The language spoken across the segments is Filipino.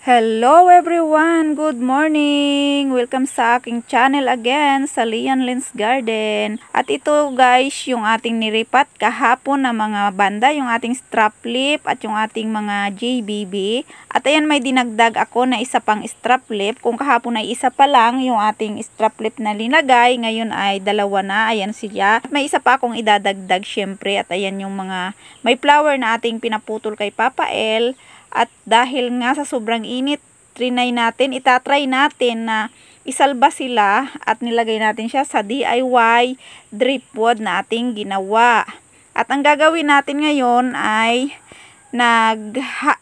Hello everyone! Good morning! Welcome sa aking channel again sa Lian Lens Garden. At ito guys, yung ating niripat kahapon na mga banda, yung ating strap lip at yung ating mga JBB. At ayan, may dinagdag ako na isa pang strap lip. Kung kahapon ay isa pa lang yung ating strap lip na linagay, ngayon ay dalawa na. Ayan siya. At may isa pa akong idadagdag syempre. At ayan yung mga may flower na ating pinaputol kay Papa El. At dahil nga sa sobrang init, itatry natin na isalba sila at nilagay natin siya sa DIY dripwood na ating ginawa. At ang gagawin natin ngayon ay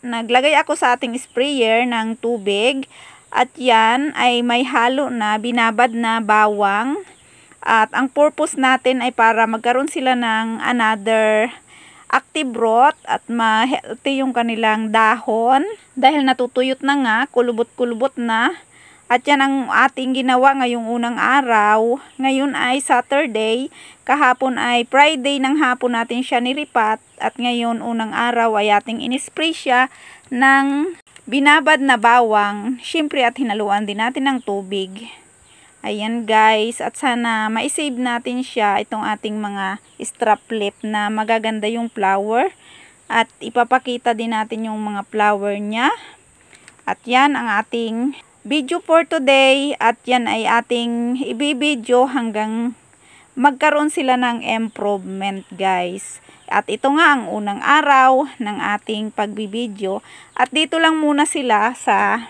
naglagay ako sa ating sprayer ng tubig at yan ay may halo na binabad na bawang. At ang purpose natin ay para magkaroon sila ng another active root at ma-healthy yung kanilang dahon dahil natutuyot na nga, kulubot-kulubot na. At yan ang ating ginawa ngayong unang araw. Ngayon ay Saturday, kahapon ay Friday ng hapon natin siya niripat at ngayon unang araw ay ating inispray siya ng binabad na bawang, syempre at hinaluan din natin ng tubig. Ayan guys, at sana ma-save natin siya, itong ating mga strap lip na magaganda yung flower. At ipapakita din natin yung mga flower niya. At yan ang ating video for today. At yan ay ating ibibideo hanggang magkaroon sila ng improvement guys. At ito nga ang unang araw ng ating pagbibideo. At dito lang muna sila sa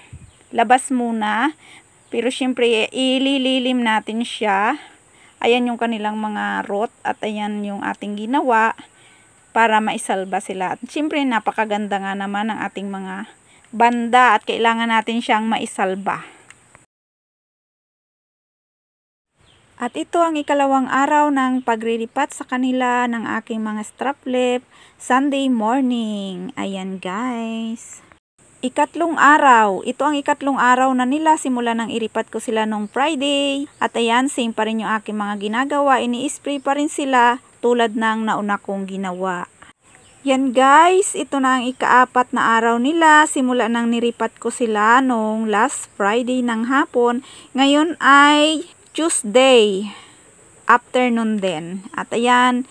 labas muna. Pero syempre, ilililim natin siya. Ayan yung kanilang mga root at ayan yung ating ginawa para maisalba sila. At syempre, napakaganda nga naman ng ating mga banda at kailangan natin siyang maisalba. At ito ang ikalawang araw ng paglilipat sa kanila ng aking mga strap lip, Sunday morning. Ayan guys. Ikatlong araw. Ito ang ikatlong araw na nila simula nang iripat ko sila nung Friday. At ayan, same pa rin yung aking mga ginagawa. Ini-spray pa rin sila tulad ng nauna kong ginawa. Yan guys, ito na ang ikaapat na araw nila simula nang niripat ko sila nung last Friday ng hapon. Ngayon ay Tuesday afternoon din. At ayan,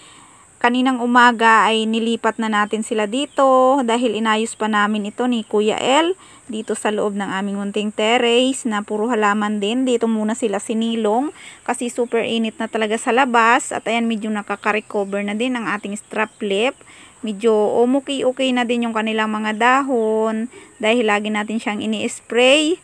kaninang umaga ay nilipat na natin sila dito dahil inayos pa namin ito ni Kuya El dito sa loob ng aming munting terrace na puro halaman din. Dito muna sila sinilong kasi super init na talaga sa labas. At ayan, medyo nakaka-recover na din ang ating strap lip. Medyo okay na din yung kanilang mga dahon dahil lagi natin siyang ini-spray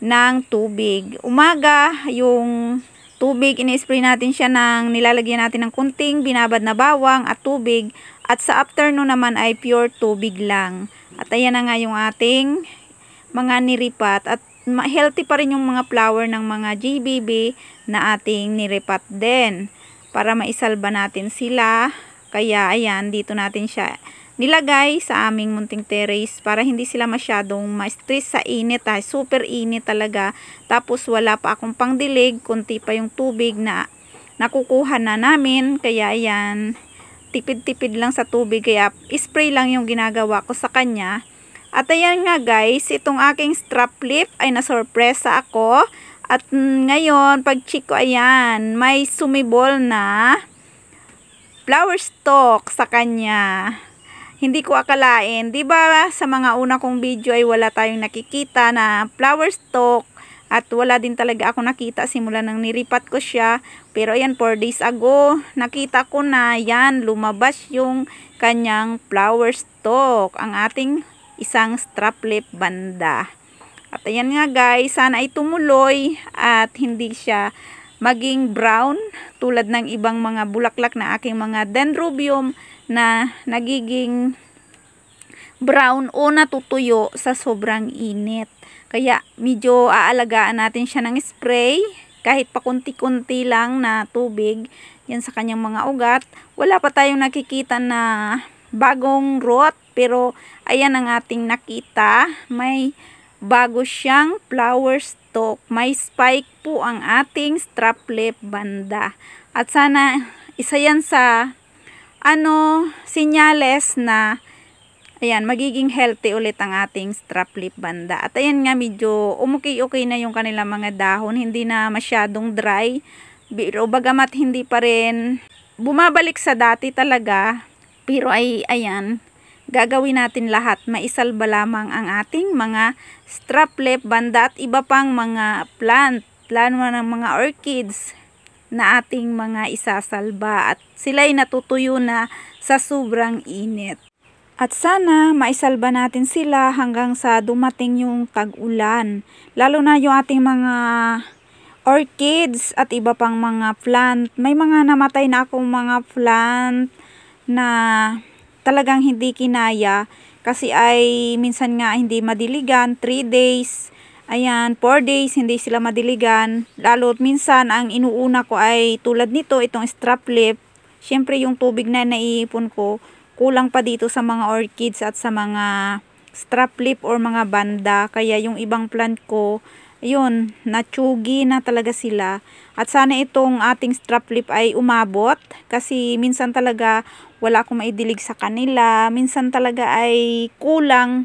ng tubig. Umaga, yung tubig, ini-spray natin siya ng nilalagyan natin ng kunting binabad na bawang at tubig. At sa afternoon naman ay pure tubig lang. At ayan na nga yung ating mga niripat. At healthy pa rin yung mga flower ng mga JBB na ating niripat din. Para maisalba natin sila. Kaya ayan, dito natin siya nilagay sa aming munting terrace para hindi sila masyadong ma-stress sa init. Super init talaga. Tapos wala pa akong pangdilig, kunti pa yung tubig na nakukuha na namin. Kaya ayan, tipid-tipid lang sa tubig. Kaya spray lang yung ginagawa ko sa kanya. At ayan nga guys, itong aking strap lip ay nasurpresa ako. At ngayon, pag check ko, ayan, may sumibol na flower stalk sa kanya. Hindi ko akalain, 'di ba? Sa mga una kong video ay wala tayong nakikita na flower stalk at wala din talaga ako nakita simula nang niripat ko siya. Pero ayan, 4 days ago, nakita ko na yan, lumabas yung kanyang flower stalk, ang ating isang strap lip banda. At ayan nga guys, sana ay tumuloy at hindi siya maging brown tulad ng ibang mga bulaklak na aking mga dendrobium na nagiging brown o natutuyo sa sobrang init. Kaya medyo aalagaan natin siya ng spray kahit pa kunti-kunti lang na tubig yan sa kanyang mga ugat. Wala pa tayong nakikita na bagong root pero ayan ang ating nakita, may bago siyang flower stalk. May spike po ang ating strap lip banda. At sana isa yan sa senyales na ayan, magiging healthy ulit ang ating strap lip banda. At ayan nga, medyo umukay-okay na yung kanilang mga dahon. Hindi na masyadong dry. Pero bagamat hindi pa rin bumabalik sa dati talaga. Pero ay, ayan, gagawin natin lahat. Maisalba lamang ang ating mga strap lip banda at iba pang mga plant. Lalo na ng mga orchids na ating mga isasalba. At sila'y natutuyo na sa sobrang init. At sana maisalba natin sila hanggang sa dumating yung tag-ulan. Lalo na yung ating mga orchids at iba pang mga plant. May mga namatay na akong mga plant na talagang hindi kinaya. Kasi ay minsan nga hindi madiligan, 3 days. Ayan, 4 days hindi sila madiligan. Lalo minsan ang inuuna ko ay tulad nito, itong strap lip. Siyempre yung tubig na naiipon ko, kulang pa dito sa mga orchids at sa mga strap lip or mga banda. Kaya yung ibang plant ko, yun, natsugi na talaga sila. At sana itong ating strap lip ay umabot. Kasi minsan talaga wala akong maidilig sa kanila. Minsan talaga ay kulang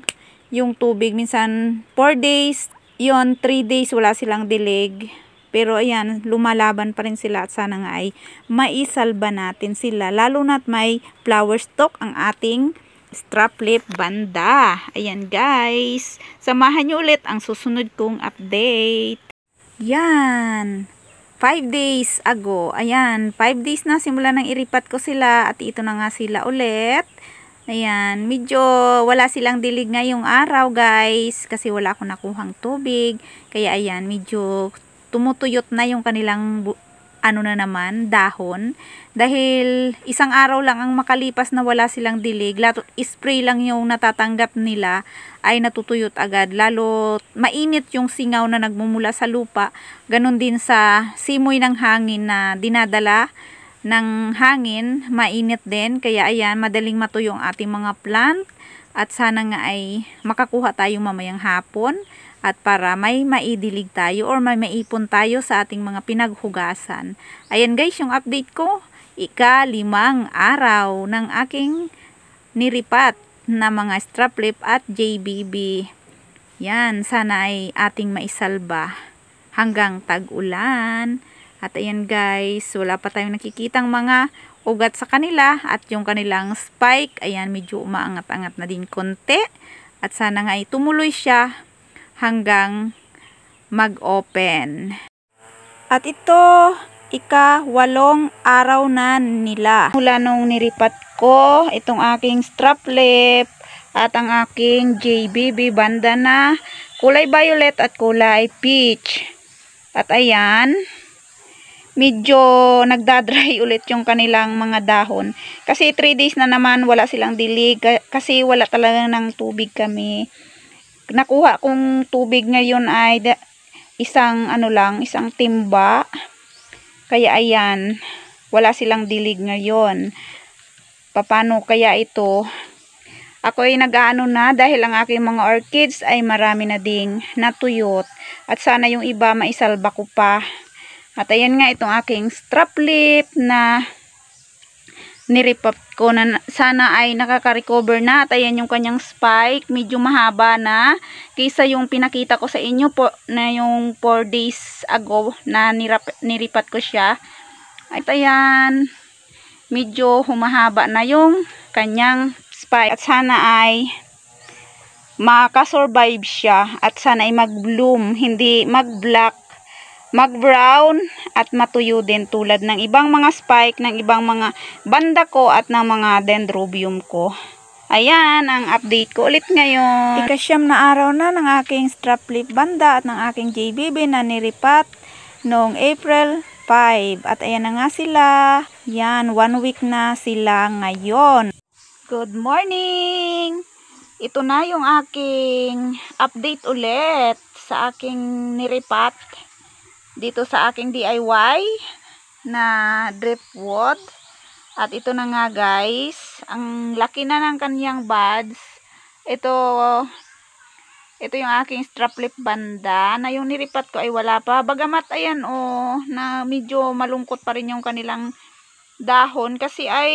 yung tubig. Minsan 4 days, yun, 3 days wala silang dilig. Pero ayan, lumalaban pa rin sila at sana nga ay maisalba natin sila. Lalo na't may flower stalk ang ating strap lip banda. Ayan guys, samahan nyo ulit ang susunod kong update. Yan, 5 days ago. Ayan, 5 days na simula nang iripat ko sila at ito na nga sila ulit. Ayan, medyo wala silang dilig ngayong araw guys kasi wala akong nakuhang tubig. Kaya ayan, medyo tumutuyot na yung kanilang ano na naman, dahon. Dahil isang araw lang ang makalipas na wala silang dilig, spray lang yung natatanggap nila, ay natutuyot agad. Lalo mainit yung singaw na nagmumula sa lupa. Ganon din sa simoy ng hangin na dinadala ng hangin, mainit din. Kaya ayan, madaling matuyo ang ating mga plant. At sana nga ay makakuha tayo mamayang hapon. At para may maidilig tayo or may maipon tayo sa ating mga pinaghugasan. Ayan guys, yung update ko. Ika-5 araw ng aking niripat na mga strap lip at JBB. Yan, sana ay ating maisalba hanggang tag-ulan. At ayan guys, wala pa tayong nakikitang mga ugat sa kanila. At yung kanilang spike, ayan, medyo umaangat-angat na din konti. At sana nga ay tumuloy siya hanggang mag-open. At ito, ika-8 araw na nila. Mula nung niripat ko, itong aking strap lip at ang aking JBB banda na kulay violet at kulay peach. At ayan, medyo nagdadry ulit yung kanilang mga dahon. Kasi 3 days na naman wala silang dilig kasi wala talaga ng tubig kami. Nakuha kong tubig ngayon ay isang isang timba. Kaya ayan, wala silang dilig ngayon. Paano kaya ito? Ako ay nag-aano na dahil ang aking mga orchids ay marami na ding natuyot. At sana yung iba maisalba ko pa. At ayan nga itong aking strap lip na niripat ko na sana ay nakaka-recover na. At ayan yung kanyang spike, medyo mahaba na kaysa yung pinakita ko sa inyo po na yung 4 days ago na niripat ko siya. At ayan, medyo humahaba na yung kanyang spike. At sana ay makasurvive siya at sana ay mag-bloom, hindi mag-black, mag-brown at matuyo din tulad ng ibang mga spike ng ibang mga banda ko at ng mga dendrobium ko. Ayan ang update ko ulit ngayon. Ika-9 na araw na ng aking strap lip banda at ng aking JBB na niripat noong April 5. At ayan na nga sila. Yan, 1 week na sila ngayon. Good morning! Ito na yung aking update ulit sa aking niripat dito sa aking DIY na driftwood. At ito na nga guys, ang laki na ng kanyang buds. Ito yung aking strap lip banda na yung niripat ko ay wala pa. Bagamat ayan na medyo malungkot pa rin yung kanilang dahon kasi ay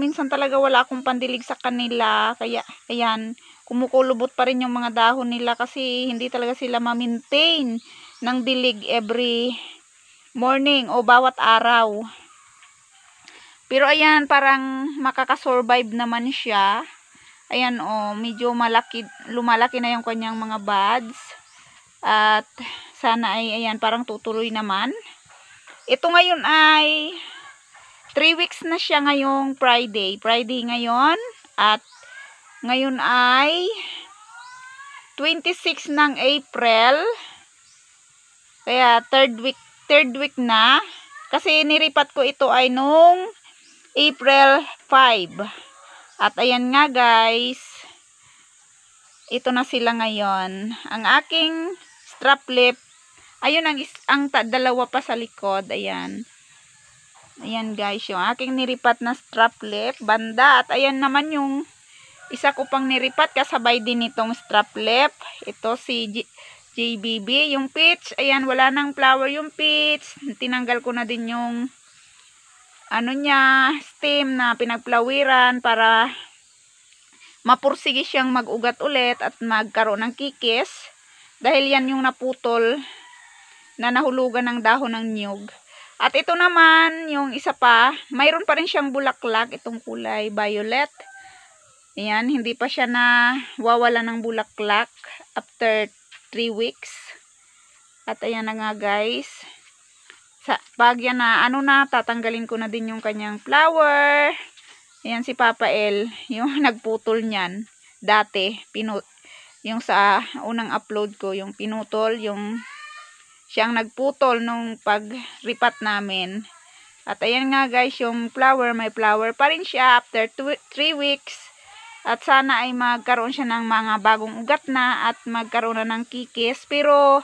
minsan talaga wala akong pandilig sa kanila, kaya ayan, kumukulubot pa rin yung mga dahon nila kasi hindi talaga sila ma-maintain ng dilig every morning o bawat araw. Pero ayan, parang makakasurvive naman siya. Ayan medyo lumalaki na yung kanyang mga buds. At sana ay ayan, parang tutuloy naman. Ito ngayon ay 3 weeks na siya ngayong Friday. Friday ngayon. At ngayon ay 26 ng April. Kaya third week na. Kasi niripat ko ito ay nung April 5. At ayan nga guys, ito na sila ngayon. Ang aking strap lip, ayun ang dalawa pa sa likod, ayan. Ayan guys, yung aking niripat na strap lip, banda. At ayan naman yung isa ko pang niripat, kasabay din itong strap lip. Ito si JBB, yung peach. Ayan, wala nang flower yung peach. Tinanggal ko na din yung stem na pinagplawiran para mapursige siyang mag-ugat ulit at magkaroon ng kikis. Dahil yan yung naputol na nahulugan ng dahon ng niyog. At ito naman, yung isa pa, mayroon pa rin siyang bulaklak, itong kulay violet. Ayan, hindi pa siya na wawala ng bulaklak after 3 weeks. At ayan na nga guys. Pag yan na, tatanggalin ko na din yung kanyang flower. Ayan si Papa L, yung nagputol niyan. Dati, yung sa unang upload ko, yung pinutol, yung siyang nagputol nung pag-ripat namin. At ayan nga guys, yung flower, may flower pa rin siya after 3 weeks. At sana ay magkaroon siya ng mga bagong ugat na at magkaroon na ng kikis. Pero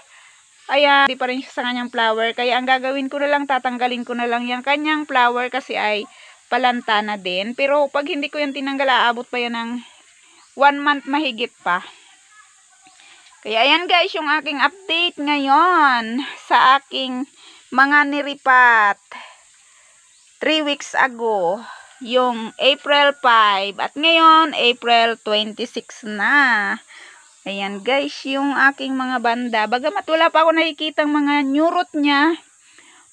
ayan, hindi pa rin siya sa kanyang flower. Kaya ang gagawin ko na lang, tatanggalin ko na lang yung kanyang flower kasi ay palanta na din. Pero pag hindi ko yan tinanggal, aabot pa yan ng 1 month mahigit pa. Kaya ayan guys, yung aking update ngayon sa aking mga niripat 3 weeks ago. Yung April 5 at ngayon April 26 na. Ayan guys, yung aking mga banda. Bagamat wala pa ako nakikitang mga nyurot niya.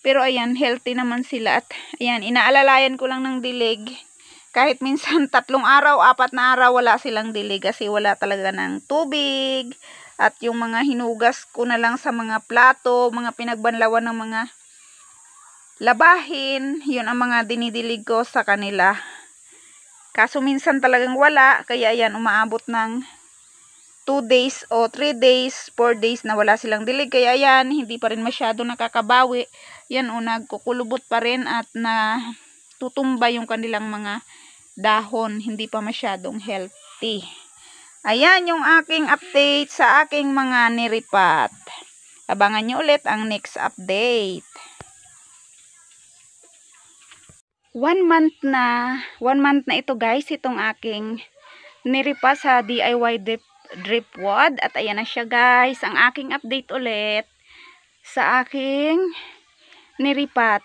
Pero ayan, healthy naman sila. At ayan, inaalalayan ko lang ng dilig. Kahit minsan 3 araw, 4 na araw wala silang dilig. Kasi wala talaga ng tubig. At yung mga hinugas ko na lang sa mga plato, mga pinagbanlawan ng mga labahin. Yun ang mga dinidilig ko sa kanila. Kaso minsan talagang wala. Kaya ayan, umaabot ng 2 days o 3 days, 4 days na wala silang dilig. Kaya yan, hindi pa rin masyado nakakabawi. Yan nagkukulubot pa rin at tutumba yung kanilang mga dahon. Hindi pa masyadong healthy. Ayan yung aking update sa aking mga niripat. Abangan nyo ulit ang next update. 1 month na ito guys, itong aking niripat sa DIY dripwood. At ayan na siya guys, ang aking update ulit sa aking niripat.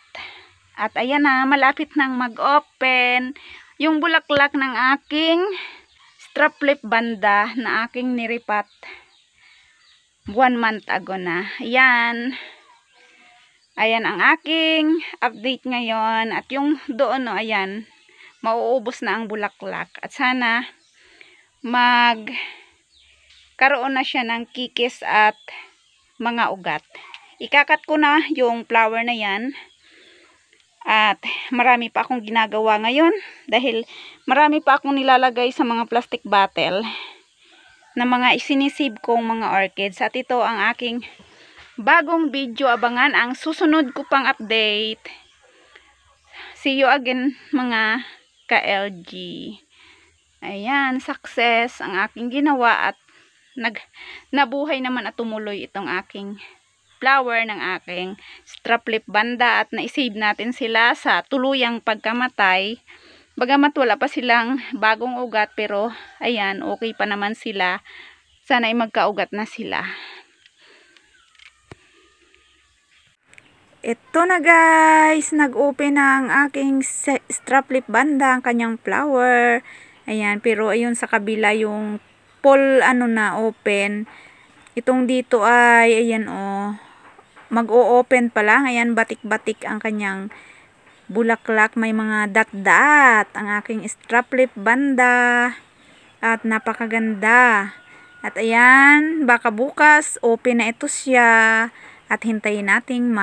At ayan na, malapit nang mag-open yung bulaklak ng aking strap lip banda na aking niripat 1 month ago na. Ayan ang aking update ngayon. At yung doon ayan, mauubos na ang bulaklak. At sana karoon na siya ng kikis at mga ugat. Ikakat ko na yung flower na yan. At marami pa akong ginagawa ngayon. Dahil marami pa akong nilalagay sa mga plastic bottle na mga isinisib kong mga orchids. At ito ang aking bagong video. Abangan ang susunod ko pang update. See you again mga ka-LG. Ayan, success ang aking ginawa at nabuhay naman at tumuloy itong aking flower ng aking strap lip banda at na-save natin sila sa tuluyang pagkamatay. Bagamat wala pa silang bagong ugat pero ayan, okay pa naman sila. Sana ay magkaugat na sila. Ito na guys, nag-open na ang aking strap lip banda, ang kanyang flower. Ayan, pero ayun sa kabila yung pole na open. Itong dito ay, ayan mag-o-open pa lang. Ayan, batik-batik ang kanyang bulaklak. May mga dot-dot ang aking strap lip banda. At napakaganda. At ayan, baka bukas, open na ito siya. At hintayin nating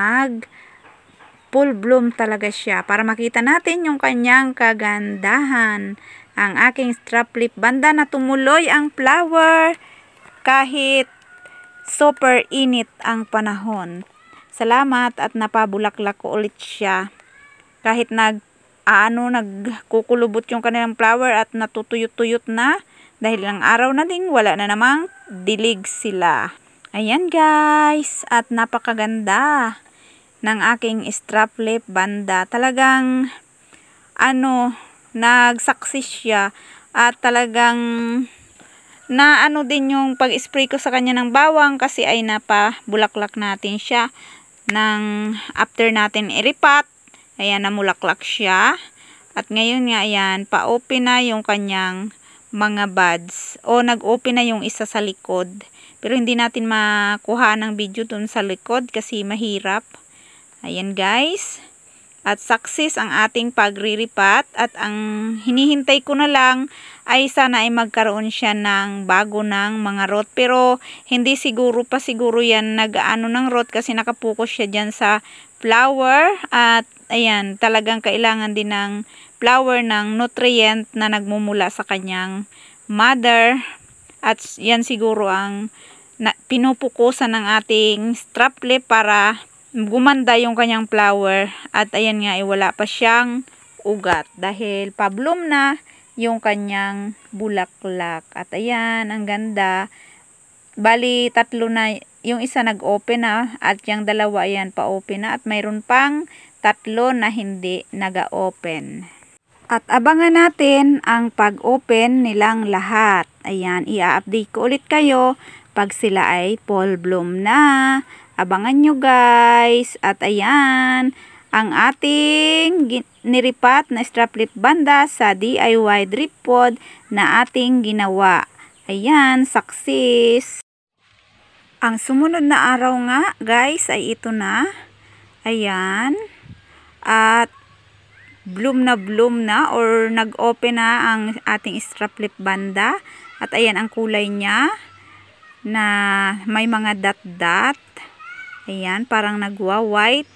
full bloom talaga siya para makita natin yung kanyang kagandahan. Ang aking strap lip banda na tumuloy ang flower kahit super init ang panahon. Salamat at napabulaklak ko ulit siya. Kahit nagkukulubot yung kanilang flower at natutuyot-tuyot na dahil ang araw na ding wala na namang dilig sila. Ayan guys, at napakaganda ng aking strap lip banda. Talagang nag-success siya at talagang din yung pag-spray ko sa kanya ng bawang kasi ay napabulaklak natin siya after natin iripat. Ayan, namulaklak siya. At ngayon nga, ayan, pa-open na yung kanyang mga buds. O, nag-open na yung isa sa likod. Pero hindi natin makuha ng video dun sa likod kasi mahirap. Ayan guys. At success ang ating pagriripat. At ang hinihintay ko na lang ay sana ay magkaroon siya ng bago ng mga root. Pero hindi siguro yan ng root kasi nakapokus siya dyan sa flower. At ayan, talagang kailangan din ng flower ng nutrient na nagmumula sa kanyang mother. At yan siguro ang pinupukusan ng ating strap lip para gumanda yung kanyang flower. At ayan nga, wala pa siyang ugat dahil pa-bloom na yung kanyang bulaklak. At ayan, ang ganda. Bali, 3 na. Yung isa nag-open na at yung dalawa ayan pa-open na. At mayroon pang 3 na hindi naga-open. At abangan natin ang pag-open nilang lahat. Ayan, i-update ko ulit kayo pag sila ay full bloom na. Abangan nyo guys. At ayan, ang ating niripat na strap lip banda sa DIY drip pod na ating ginawa. Ayan, success. Ang sumunod na araw nga guys ay ito na. Ayan. At bloom na or nag-open na ang ating strap lip banda. At ayan ang kulay niya na may mga dot-dot. Ayan, parang nagwa-white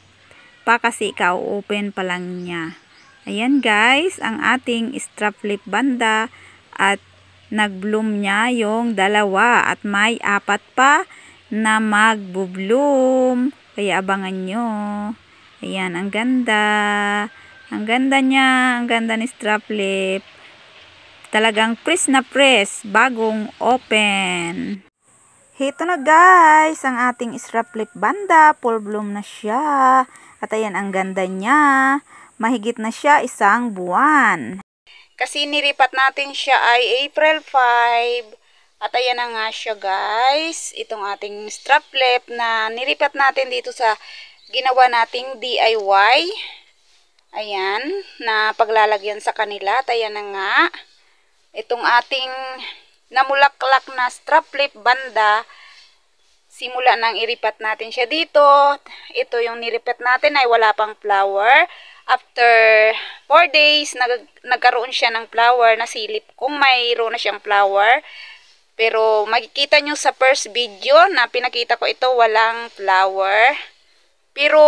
pa kasi ika-open pa lang niya. Ayan guys, ang ating strap lip banda at nag-bloom niya yung 2 at may 4 pa na mag-bloom. Kaya abangan nyo. Ayan, ang ganda. Ang ganda niya, ang ganda ni strap lip. Talagang press na press, bagong open. Ito na guys, ang ating strap lip banda, full bloom na siya. At ayan, ang ganda niya. Mahigit na siya 1 buwan. Kasi niripat natin siya ay April 5. At ayan na nga siya guys, itong ating strap lip na niripat natin dito sa ginawa nating DIY. Ayan, na paglalagyan sa kanila. At ayan na nga, itong ating namulaklak na strap lip banda, simula nang iripat natin siya dito. Ito yung niripat natin ay wala pang flower. After 4 days, nagkaroon siya ng flower na silip kung mayroon na siyang flower. Pero makikita nyo sa first video na pinakita ko ito, walang flower. Pero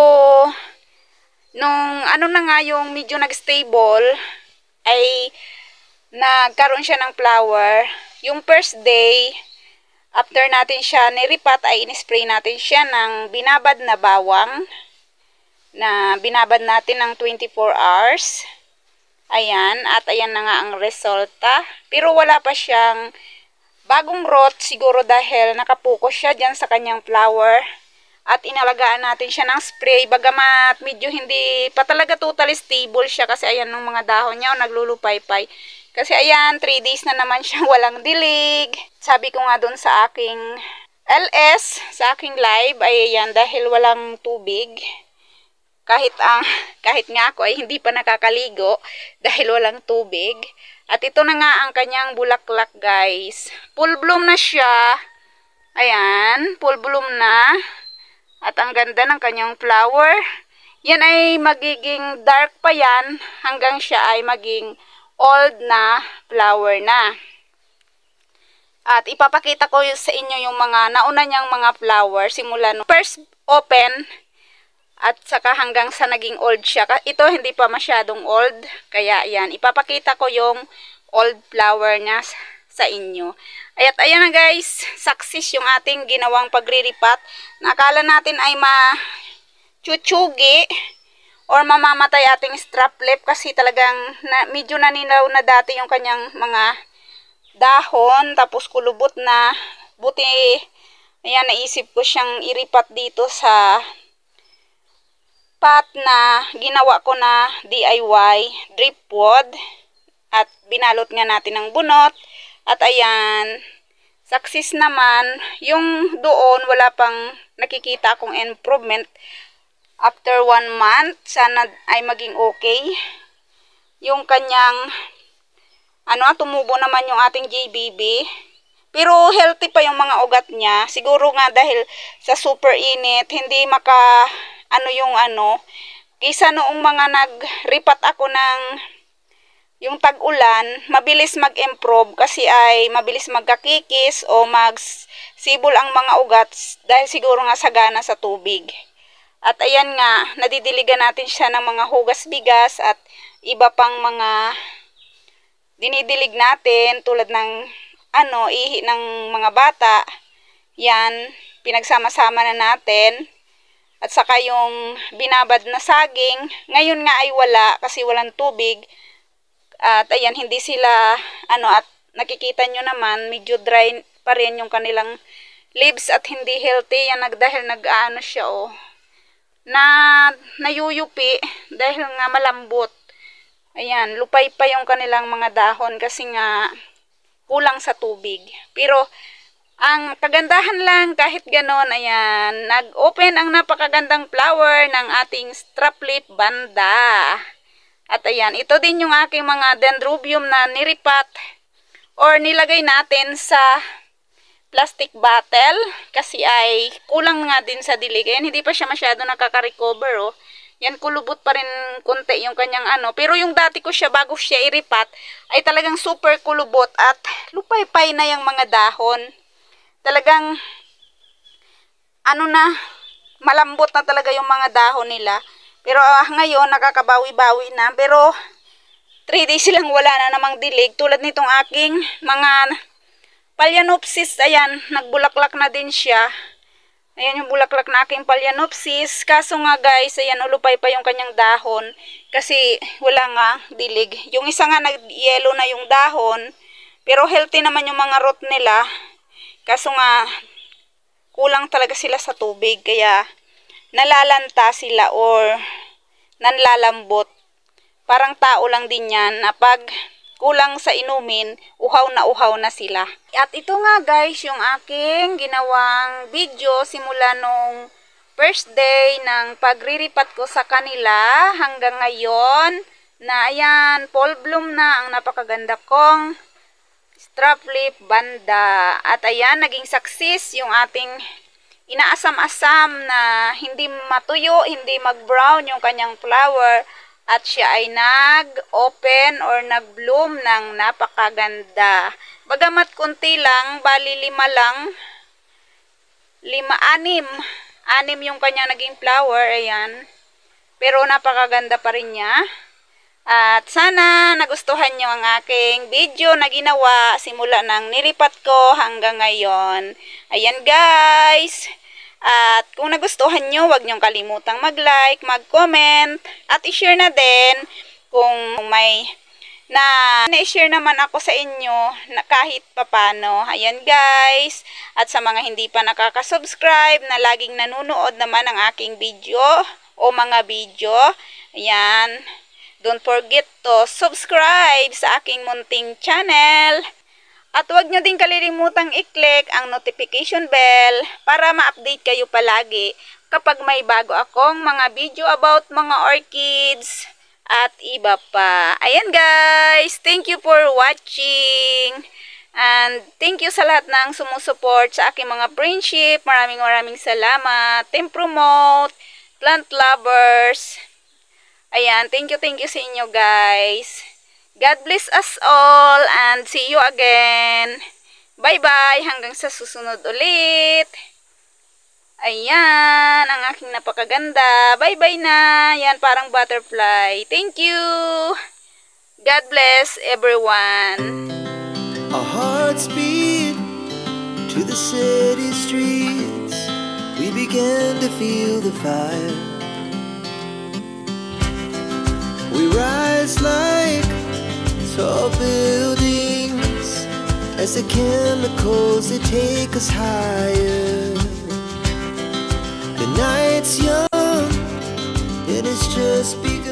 nung na nga yung medyo nag-stable, ay nagkaroon siya ng flower. Yung first day, after natin siya niripat, ay in-spray natin siya ng binabad na bawang. Na binabad natin ng 24 hours. Ayan, at ayan na nga ang resulta. Pero wala pa siyang bagong root, siguro dahil nakapokus siya dyan sa kanyang flower. At inalagaan natin siya ng spray. Bagamat medyo hindi pa talaga totally stable siya. Kasi ayan ng mga dahon niya naglulupay-pay. Kasi ayan, 3 days na naman siya walang dilig. Sabi ko nga dun sa aking LS, sa aking live, ay ayan, dahil walang tubig. kahit nga ako ay hindi pa nakakaligo dahil walang tubig. At ito na nga ang kanyang bulaklak, guys. Full bloom na siya. Ayan, full bloom na. At ang ganda ng kanyang flower. Yan ay magiging dark pa yan hanggang siya ay maging old na flower na. At ipapakita ko sa inyo yung mga nauna niyang mga flower simula no first open at saka hanggang sa naging old siya. Ito hindi pa masyadong old, kaya yan, ipapakita ko yung old flower niya sa inyo. At ayan na guys, success yung ating ginawang pagriripat. Nakala natin ay chuchugi or mamamatay ating strap lip kasi talagang medyo naninaw na dati yung kanyang mga dahon, tapos kulubot na. Buti ayan, naisip ko siyang iripat dito sa pot na ginawa ko na DIY driftwood at binalot nga natin ng bunot. At ayan, success naman. Yung doon wala pang nakikita akong improvement. After 1 month, sana ay maging okay. Yung kanyang, tumubo naman yung ating JBB. Pero healthy pa yung mga ugat niya. Siguro nga dahil sa super init, hindi kaysa noong mga nagripat ako ng yung tag-ulan, mabilis mag-improve kasi ay mabilis magkakikis o magsibol ang mga ugat dahil siguro nga sagana sa tubig. At ayan nga, nadidiligan natin siya ng mga hugas bigas at iba pang mga dinidilig natin tulad ng ihi ng mga bata. Yan, pinagsama-sama na natin. At saka yung binabad na saging, ngayon nga ay wala kasi walang tubig. At ayan, hindi sila, at nakikita nyo naman, medyo dry pa rin yung kanilang leaves at hindi healthy. Yan, dahil siya, nayuyupi dahil nga malambot. Ayan, lupay pa yung kanilang mga dahon kasi nga kulang sa tubig. Pero, ang kagandahan lang, kahit ganon, ayan, nag-open ang napakagandang flower ng ating strap lip banda. At ayan, ito din yung aking mga dendrobium na niripat or nilagay natin sa plastic bottle kasi ay kulang nga din sa dilig. Ayan, hindi pa siya masyado nakaka-recover, oh. Yan, kulubot pa rin konti yung kanyang Pero yung dati ko siya, bago siya iripat, ay talagang super kulubot at lupay-pay na yung mga dahon. Talagang, malambot na talaga yung mga dahon nila. Pero ngayon, nakakabawi-bawi na. Pero 3 days silang wala na namang dilig. Tulad nitong aking mga Phalaenopsis. Ayan, nagbulaklak na din siya. Ayan yung bulaklak na aking Phalaenopsis. Kaso nga guys, ayan, ulupay pa yung kanyang dahon. Kasi wala nga dilig. Yung isa nga nag-yellow na yung dahon. Pero healthy naman yung mga root nila. Kaso nga, kulang talaga sila sa tubig. Kaya nalalanta sila or nanlalambot. Parang tao lang din yan na pag kulang sa inumin, uhaw na sila. At ito nga guys, yung aking ginawang video simula nung first day ng pagriripat ko sa kanila hanggang ngayon na ayan, full bloom na ang napakaganda kong strap lip banda. At ayan, naging success yung ating inaasam-asam na hindi matuyo, hindi mag-brown yung kanyang flower at siya ay nag-open or nag-bloom ng napakaganda. Bagamat kunti lang, bali 6 yung kanyang naging flower, ayan. Pero napakaganda pa rin niya. At sana nagustuhan nyo ang aking video na ginawa simula ng niripat ko hanggang ngayon. Ayan guys. At kung nagustuhan nyo, huwag nyong kalimutang mag-like, mag-comment, at i-share na din kung may na-share naman ako sa inyo na kahit papano. Ayan guys. At sa mga hindi pa nakaka-subscribe na laging nanonood naman ng aking video o mga video, ayan. Don't forget to subscribe sa aking munting channel. At huwag nyo din kalilimutang i-click ang notification bell para ma-update kayo palagi kapag may bago akong mga video about mga orchids at iba pa. Ayan guys, thank you for watching. And thank you sa lahat ng sumusuport sa aking mga friendship. Maraming salamat. Team Promote, Plant Lovers. Ayan, thank you sa inyo guys. God bless us all and see you again. Bye-bye, hanggang sa susunod ulit. Ayan, ang aking napakaganda. Bye-bye na. Yan, parang butterfly. Thank you. God bless everyone. Our hearts beat to the city streets. We began to feel the fire. We rise like tall buildings as the chemicals they take us higher. The night's young and it's just begun.